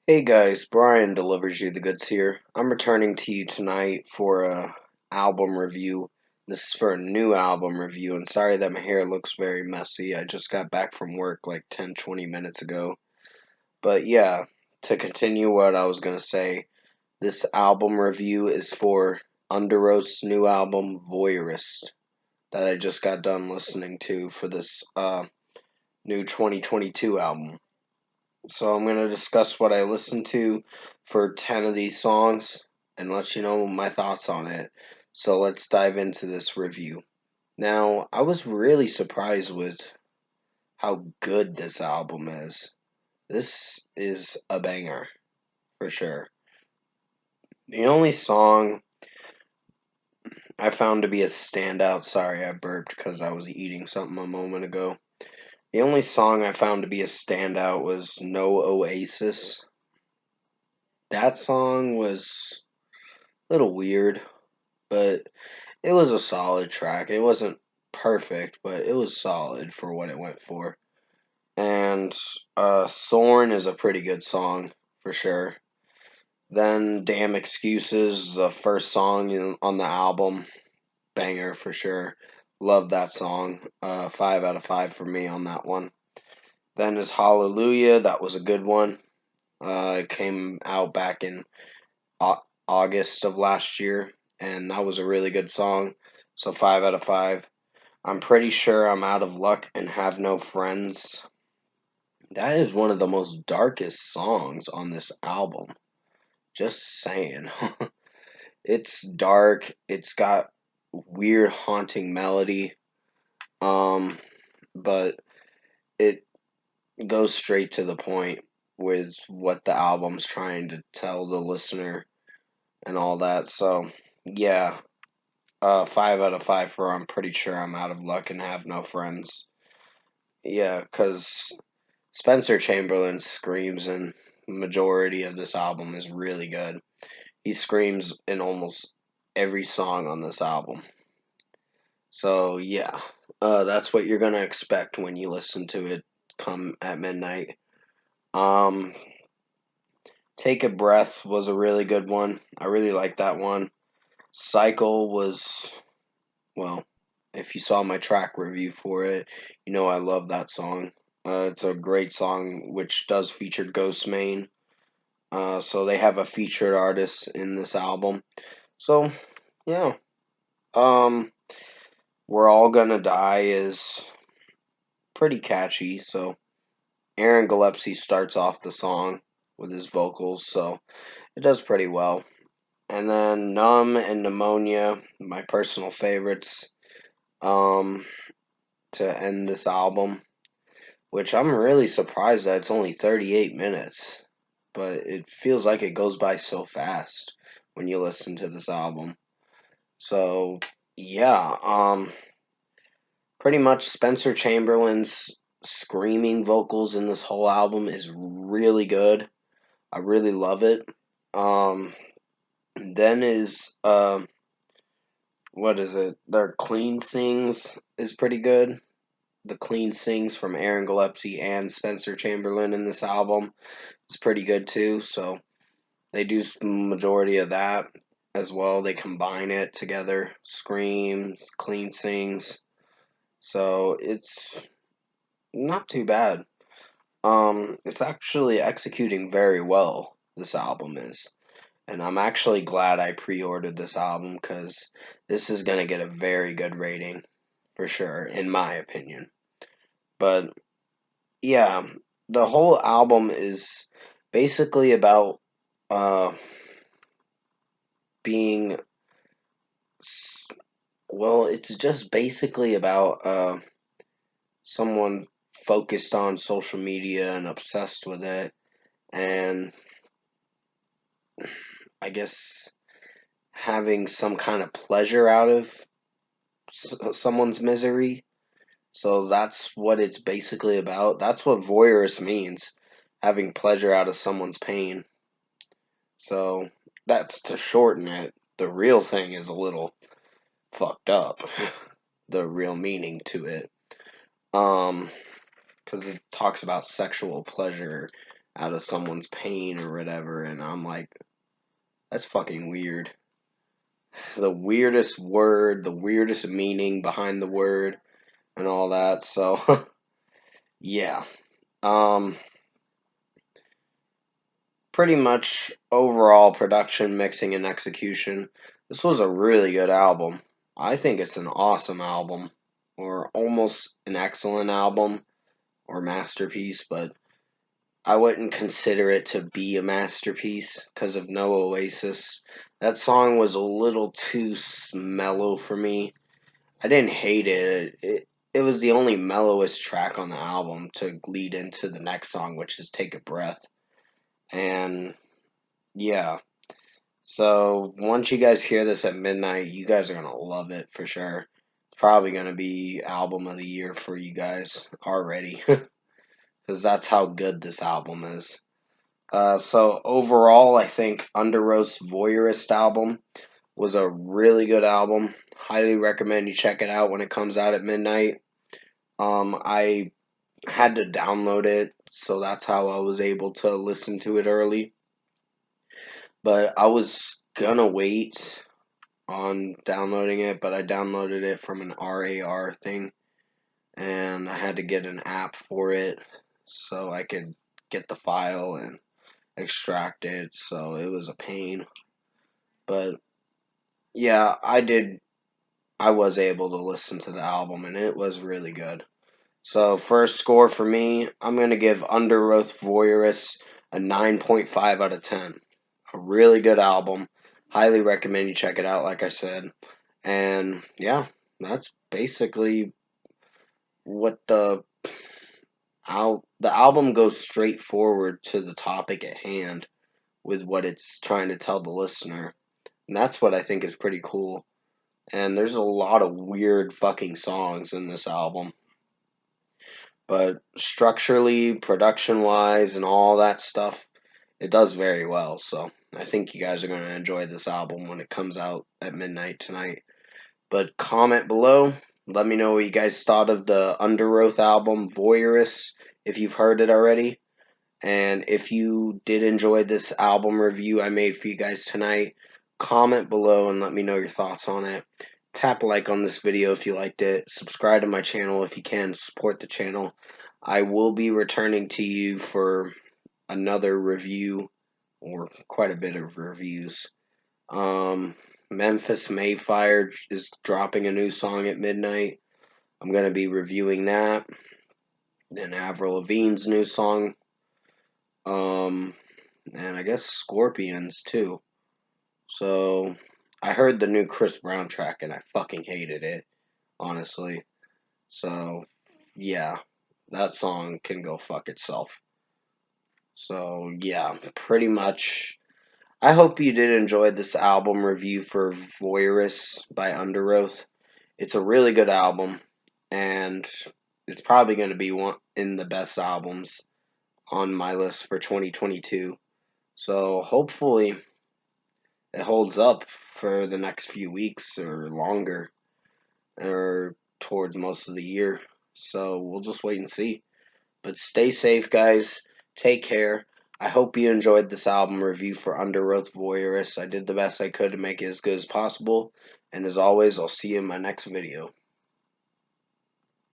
Hey guys, Brian delivers you the goods here. I'm returning to you tonight for a album review. This is for a new album review, and sorry that my hair looks very messy. I just got back from work like 10-20 minutes ago. But yeah, to continue what I was gonna say, this album review is for Underoath's new album, Voyeurist, that I just got done listening to for this new 2022 album. So I'm going to discuss what I listened to for 10 of these songs and let you know my thoughts on it. So let's dive into this review. Now, I was really surprised with how good this album is. This is a banger, for sure. The only song I found to be a standout, sorry I burped because I was eating something a moment ago. The only song I found to be a standout was No Oasis. That song was a little weird, but it was a solid track. It wasn't perfect, but it was solid for what it went for. And Thorn is a pretty good song for sure. Then Damn Excuses, the first song on the album, banger for sure. Love that song. 5 out of 5 for me on that one. Then is Hallelujah. That was a good one. It came out back in August of last year, and that was a really good song. So 5 out of 5. I'm pretty sure I'm out of luck and have no friends. That is one of the most darkest songs on this album. Just saying. It's dark. It's got weird haunting melody. Um, but it goes straight to the point with what the album's trying to tell the listener and all that. So, yeah, 5 out of 5 for I'm pretty sure I'm out of luck and have no friends. Yeah, because Spencer Chamberlain screams in the majority of this album is really good. He screams in almost every song on this album. So yeah, that's what you're gonna expect when you listen to it come at midnight. Um, Take a Breath was a really good one. I really like that one. Cycle was, well, if you saw my track review for it, you know I love that song. It's a great song which does feature Ghostmane. So they have a featured artist in this album. So yeah. Um We're All Gonna Die is pretty catchy, so Aaron Gillespie starts off the song with his vocals, so it does pretty well. And then Numb and Pneumonia, my personal favorites, um, to end this album, which I'm really surprised that it's only 38 minutes, but it feels like it goes by so fast when you listen to this album. So, yeah, pretty much Spencer Chamberlain's screaming vocals in this whole album is really good. I really love it. Um, then is what is it? Their Clean Sings is pretty good. The Clean Sings from Aaron Gillespie and Spencer Chamberlain in this album is pretty good too. So they do majority of that as well. They combine it together. Screams, Clean Sings. So it's not too bad. It's actually executing very well. This album is. And I'm actually glad I pre-ordered this album because this is gonna get a very good rating for sure, in my opinion. But yeah, the whole album is basically about uh being well, it's just basically about someone focused on social media and obsessed with it, and I guess having some kind of pleasure out of someone's misery. So that's what it's basically about. That's what voyeurist means, having pleasure out of someone's pain. So that's to shorten it. The real thing is a little fucked up. The real meaning to it. Um, because it talks about sexual pleasure out of someone's pain or whatever, and I'm like, that's fucking weird. The weirdest word, the weirdest meaning behind the word, and all that. So, yeah. Um, Pretty much overall production, mixing, and execution. This was a really good album. I think it's an awesome album, or almost an excellent album, or masterpiece, but I wouldn't consider it to be a masterpiece because of No Oasis. That song was a little too mellow for me. I didn't hate it. It was the only mellowest track on the album to lead into the next song, which is Take a Breath. And yeah, so once you guys hear this at midnight, you guys are gonna love it for sure. It's probably gonna be album of the year for you guys already, because that's how good this album is. So overall, I think Underoath's Voyeurist album was a really good album. Highly recommend you check it out when it comes out at midnight. I had to download it, so that's how I was able to listen to it early. But I was gonna wait on downloading it, but I downloaded it from an RAR thing, and I had to get an app for it so I could get the file and extract it, so it was a pain. But yeah, I was able to listen to the album, and it was really good. So, first score for me, I'm going to give Underoath Voyeurist a 9.5 out of 10. A really good album. Highly recommend you check it out, like I said. And yeah, that's basically what the album goes straight forward to the topic at hand with what it's trying to tell the listener. And that's what I think is pretty cool. And there's a lot of weird fucking songs in this album. But structurally, production wise, and all that stuff, it does very well. So I think you guys are going to enjoy this album when it comes out at midnight tonight. But comment below. Let me know what you guys thought of the Underoath album, Voyeurist, if you've heard it already. And if you did enjoy this album review I made for you guys tonight, comment below and let me know your thoughts on it. Tap like on this video if you liked it. Subscribe to my channel if you can. Support the channel. I will be returning to you for another review, or quite a bit of reviews. Memphis Mayfire is dropping a new song at midnight. I'm going to be reviewing that. Then Avril Lavigne's new song. And I guess Scorpions too. So I heard the new Chris Brown track and I fucking hated it, honestly. So yeah, that song can go fuck itself. So yeah, pretty much. I hope you did enjoy this album review for Voyeurist by Underoath. It's a really good album, and it's probably going to be one in the best albums on my list for 2022. So hopefully it holds up for the next few weeks or longer, or towards most of the year. So we'll just wait and see. But stay safe, guys. Take care. I hope you enjoyed this album review for Underoath Voyeurist. I did the best I could to make it as good as possible. And as always, I'll see you in my next video.